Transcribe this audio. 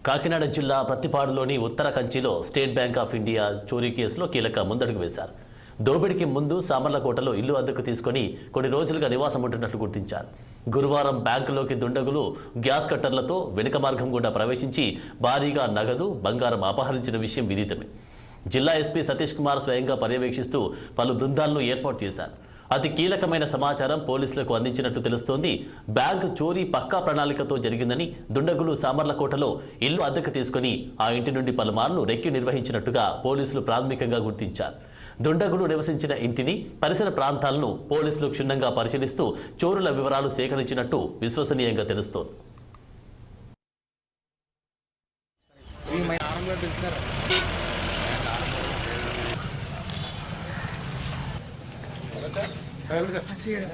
కాకినాడ జిల్లా ప్రతిపాడులోని ఉత్తర కంచిలో state bank of India చోరీ కేసులో కీలక ముందడుగు వేశారు. దోపిడీకి ముందు సామర్లకోటలో ఇల్లు అద్దెకు తీసుకుని కొన్ని రోజులుగా నివాసం ఉంటున్నట్లు గుర్తించారు. గురువారం బ్యాంకులోకి దుండగులు గ్యాస్ కట్టర్లతో వెనుక మార్గం గుండా ప్రవేశించి భారీగా నగదు, బంగారం అపహరించిన విషయం విదితమే. జిల్లా ఎస్పీ సతీష్ కుమార్ స్వయంగా పర్యవేక్షిస్తూ పలు బృందాలను ఏర్పాటు చేశారు. అతి కీలకమైన సమాచారం పోలీసులకు అందించినట్టు తెలుస్తోంది. బ్యాంక్ చోరీ పక్కా ప్రణాళికతో జరిగిందని, దుండగులు సామర్లకోటలో ఇల్లు అద్దెకు తీసుకుని ఆ ఇంటి నుండి పలుమార్లు రెక్కి నిర్వహించినట్టుగా పోలీసులు ప్రాథమికంగా గుర్తించారు. దుండగులు నివసించిన ఇంటిని, పరిసర ప్రాంతాలను పోలీసులు క్షుణ్ణంగా పరిశీలిస్తూ చోరుల వివరాలు సేకరించినట్టు విశ్వసనీయంగా తెలుస్తోంది. Así era.